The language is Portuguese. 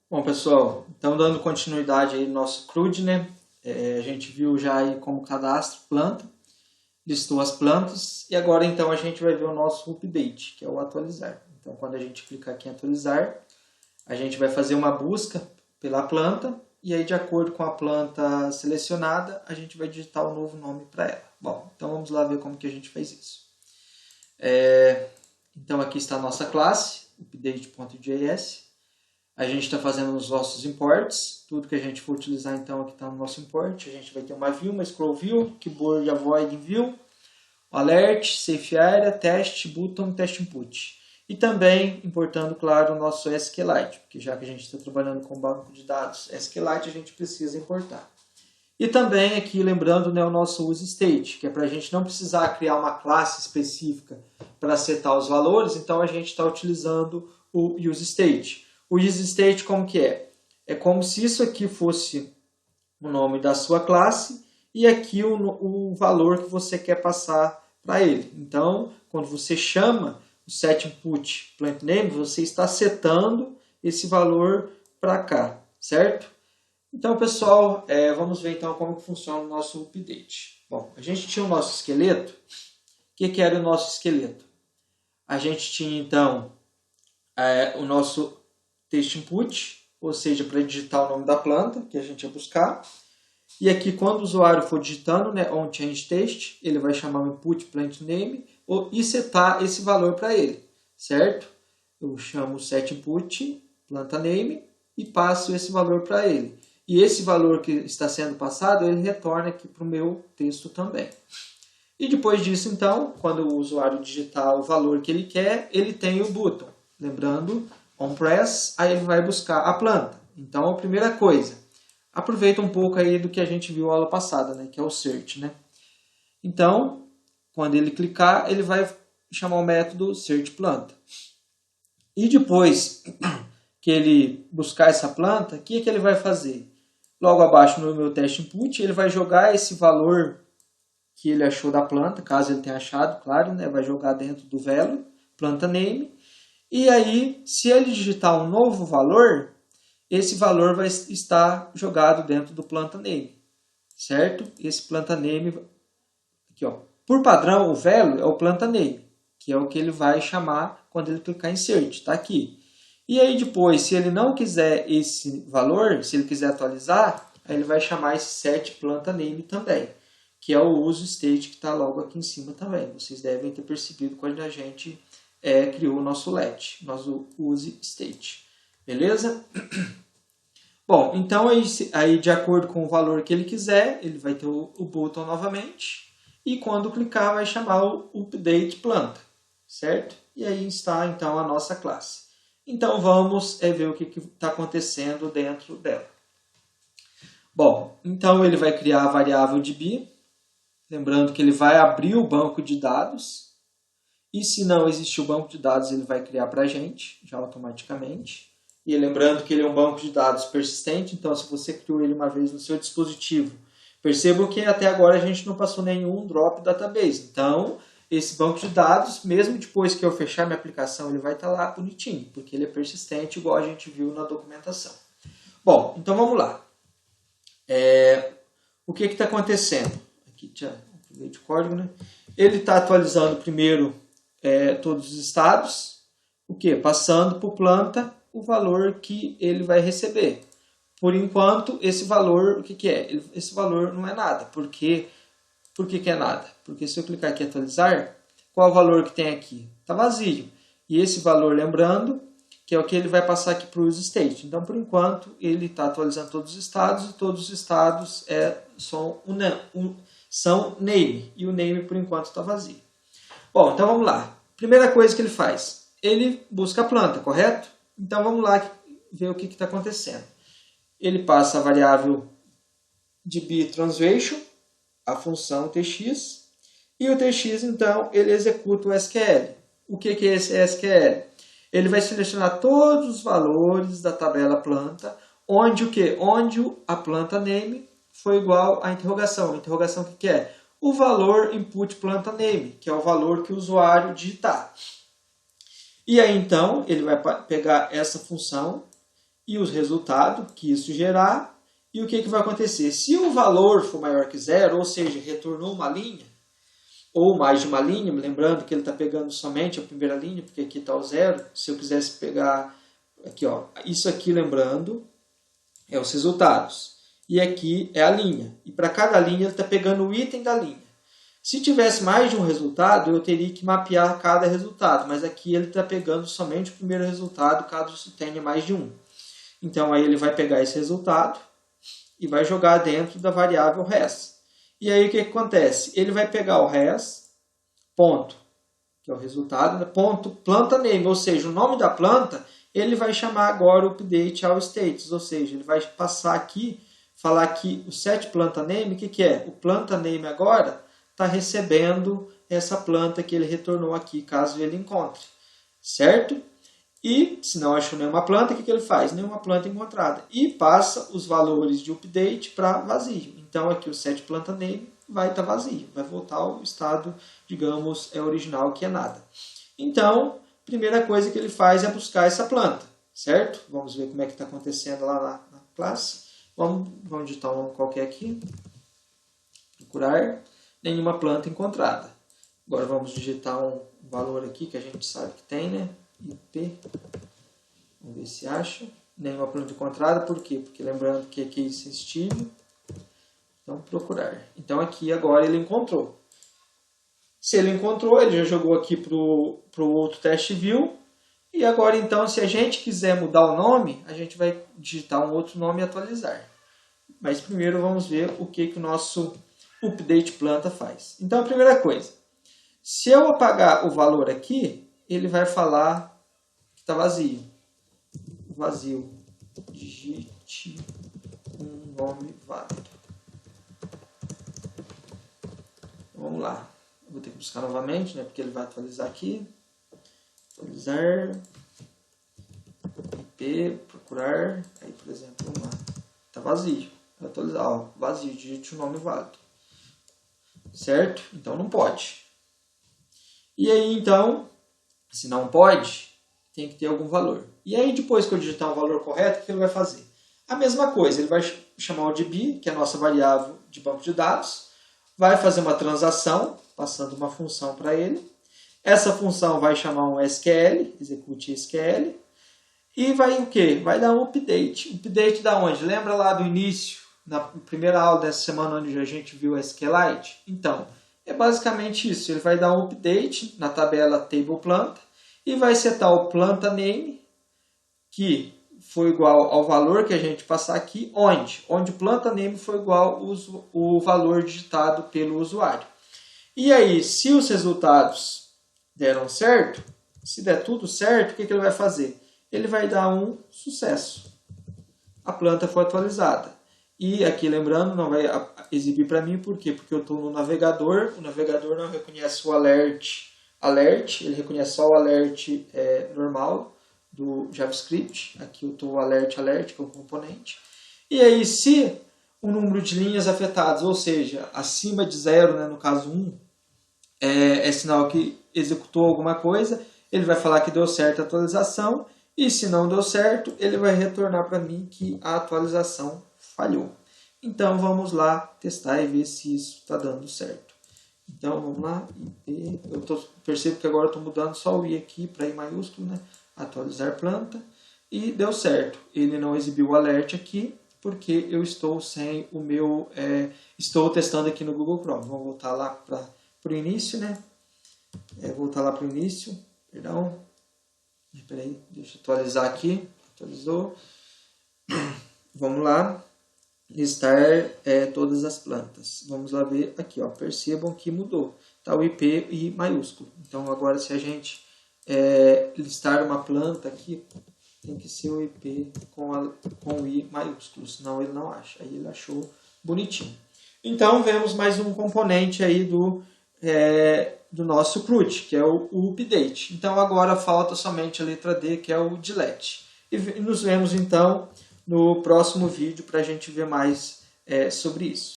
Bom, pessoal, então dando continuidade aí no nosso CRUD, né? A gente viu já aí como cadastro planta, listou as plantas e agora então a gente vai ver o nosso update, que é o atualizar. Então, quando a gente clicar aqui em atualizar, a gente vai fazer uma busca pela planta e aí, de acordo com a planta selecionada, a gente vai digitar o novo nome para ela. Bom, então vamos lá ver como que a gente faz isso. Então, aqui está a nossa classe, update.js. A gente está fazendo os nossos imports, tudo que a gente for utilizar então aqui está no nosso import. A gente vai ter uma view, uma scroll view, keyboard avoid view, alert, safe area, test button, test input. E também importando, claro, o nosso SQLite, porque já que a gente está trabalhando com banco de dados SQLite, a gente precisa importar. E também aqui lembrando, né, o nosso useState, que é para a gente não precisar criar uma classe específica para setar os valores, então a gente está utilizando o useState. O useState como que é? É como se isso aqui fosse o nome da sua classe e aqui o valor que você quer passar para ele. Então, quando você chama o setInput.plantName, você está setando esse valor para cá, certo? Então, pessoal, vamos ver então como funciona o nosso update. Bom, a gente tinha o nosso esqueleto. O que era o nosso esqueleto? A gente tinha então o nosso text input, ou seja, para digitar o nome da planta que a gente ia buscar. E aqui, quando o usuário for digitando, né, onChangeText, ele vai chamar o input plant name e setar esse valor para ele, certo? Eu chamo o setInput planta name e passo esse valor para ele. E esse valor que está sendo passado, ele retorna aqui para o meu texto também. E depois disso, então, quando o usuário digitar o valor que ele quer, ele tem o button. Lembrando, onPress, aí ele vai buscar a planta. Então, a primeira coisa, aproveita um pouco aí do que a gente viu na aula passada, né, que é o search, né? Então, quando ele clicar, ele vai chamar o método searchPlanta. E depois que ele buscar essa planta, o que ele vai fazer? Logo abaixo no meu teste input, ele vai jogar esse valor que ele achou da planta, caso ele tenha achado, claro, né? Vai jogar dentro do value, planta name. E aí, se ele digitar um novo valor, esse valor vai estar jogado dentro do planta name, certo? Esse planta name, aqui ó, por padrão o value é o planta name, que é o que ele vai chamar quando ele clicar em search, tá aqui. E aí depois, se ele não quiser esse valor, se ele quiser atualizar, aí ele vai chamar esse set planta name também, que é o useState que está logo aqui em cima também. Vocês devem ter percebido quando a gente criou o nosso let, nosso useState. Beleza? Bom, então aí de acordo com o valor que ele quiser, ele vai ter o button novamente. E quando clicar, vai chamar o update planta, certo? E aí está então a nossa classe. Então vamos ver o que está acontecendo dentro dela. Bom, então ele vai criar a variável DB, lembrando que ele vai abrir o banco de dados, e se não existir o banco de dados, ele vai criar para a gente, já automaticamente. E lembrando que ele é um banco de dados persistente, então se você criou ele uma vez no seu dispositivo, percebam que até agora a gente não passou nenhum drop database. Então, esse banco de dados, mesmo depois que eu fechar minha aplicação, ele vai estar lá bonitinho, porque ele é persistente, igual a gente viu na documentação. Bom, então vamos lá. O que está acontecendo? Aqui já aproveitei de código, né? Ele está atualizando primeiro todos os estados, o que? Passando por planta o valor que ele vai receber. Por enquanto, esse valor, o que é? Esse valor não é nada. Por que é nada? Porque se eu clicar aqui em atualizar, qual é o valor que tem aqui? Está vazio. E esse valor, lembrando, que é o que ele vai passar aqui para o useState. Então, por enquanto, ele está atualizando todos os estados, e todos os estados são name. E o name, por enquanto, está vazio. Bom, então vamos lá. Primeira coisa que ele faz, ele busca a planta, correto? Então vamos lá ver o que está acontecendo. Ele passa a variável dbTranslation, a função tx, e o tx, então, ele executa o SQL. O que é esse SQL? Ele vai selecionar todos os valores da tabela planta, onde o quê? Onde a planta name foi igual à interrogação. A interrogação o que é? O valor input planta name, que é o valor que o usuário digitar. E aí, então, ele vai pegar essa função e os resultados que isso gerar. E o que vai acontecer? Se o valor for maior que zero, ou seja, retornou uma linha, ou mais de uma linha, lembrando que ele está pegando somente a primeira linha, porque aqui está o zero. Se eu quisesse pegar aqui, ó, isso aqui, lembrando, é os resultados. E aqui é a linha. E para cada linha ele está pegando o item da linha. Se tivesse mais de um resultado, eu teria que mapear cada resultado. Mas aqui ele está pegando somente o primeiro resultado, caso tenha mais de um. Então aí ele vai pegar esse resultado e vai jogar dentro da variável res. E aí o que acontece? Ele vai pegar o res, ponto, que é o resultado, ponto, planta name, ou seja, o nome da planta, ele vai chamar agora o update all status, ou seja, ele vai passar aqui, falar que o set planta name, o que é? O planta name agora está recebendo essa planta que ele retornou aqui, caso ele encontre, certo? E, se não achou nenhuma planta, o que ele faz? Nenhuma planta encontrada. E passa os valores de update para vazio. Então, aqui o set planta name vai estar vazio. Vai voltar ao estado, digamos, original, que é nada. Então, a primeira coisa que ele faz é buscar essa planta, certo? Vamos ver como é que está acontecendo lá na classe. Vamos digitar um nome qualquer aqui. Procurar. Nenhuma planta encontrada. Agora vamos digitar um valor aqui que a gente sabe que tem, né? IP. Vamos ver se acha. Nenhuma planta encontrada. Por quê? Porque lembrando que aqui é sensitivo. Então, procurar. Então, aqui agora ele encontrou. Se ele encontrou, ele já jogou aqui para o outro teste view. E agora, então, se a gente quiser mudar o nome, a gente vai digitar um outro nome e atualizar. Mas primeiro vamos ver o que o nosso update planta faz. Então, a primeira coisa. Se eu apagar o valor aqui, ele vai falar que está vazio. Vazio. Digite um nome válido. Vamos lá. Eu vou ter que buscar novamente, né? Porque ele vai atualizar aqui. Atualizar. IP, procurar. Aí, por exemplo, vamos lá. Está vazio. Vai atualizar. Ó, vazio. Digite um nome válido. Certo? Então não pode. E aí, então, se não pode, tem que ter algum valor. E aí, depois que eu digitar o valor correto, o que ele vai fazer? A mesma coisa, ele vai chamar o DB, que é a nossa variável de banco de dados, vai fazer uma transação, passando uma função para ele. Essa função vai chamar um SQL, execute SQL, e vai o quê? Vai dar um update. Update da onde? Lembra lá do início, na primeira aula dessa semana, onde a gente viu o SQLite? Então, é basicamente isso. Ele vai dar um update na tabela table planta e vai setar o planta name, que foi igual ao valor que a gente passar aqui, onde o planta name foi igual o valor digitado pelo usuário. E aí, se os resultados deram certo, se der tudo certo, o que ele vai fazer? Ele vai dar um sucesso. A planta foi atualizada. E aqui, lembrando, não vai exibir para mim, por quê? Porque eu estou no navegador, o navegador não reconhece o alert, ele reconhece só o alert normal do JavaScript. Aqui eu estou alert, que é o componente. E aí, se o número de linhas afetadas, ou seja, acima de 0, né, no caso 1, é sinal que executou alguma coisa, ele vai falar que deu certo a atualização, e se não deu certo, ele vai retornar para mim que a atualização falhou. Então vamos lá testar e ver se isso está dando certo. Então vamos lá, IP, percebo que agora eu estou mudando só o I aqui para I maiúsculo, né? Atualizar planta, e deu certo. Ele não exibiu o alert aqui, porque eu estou sem o meu, estou testando aqui no Google Chrome. Vamos voltar lá para o início, né? Voltar lá para o início, perdão. Espera aí, deixa eu atualizar aqui. Atualizou. Vamos lá. Listar todas as plantas. Vamos lá ver aqui, ó. Percebam que mudou. Tá o IP I maiúsculo. Então agora, se a gente listar uma planta aqui, tem que ser o IP com o I maiúsculo, senão ele não acha. Aí ele achou bonitinho. Então vemos mais um componente aí do nosso CRUD, que é o update. Então agora falta somente a letra D, que é o delete. E nos vemos então no próximo vídeo para a gente ver mais sobre isso.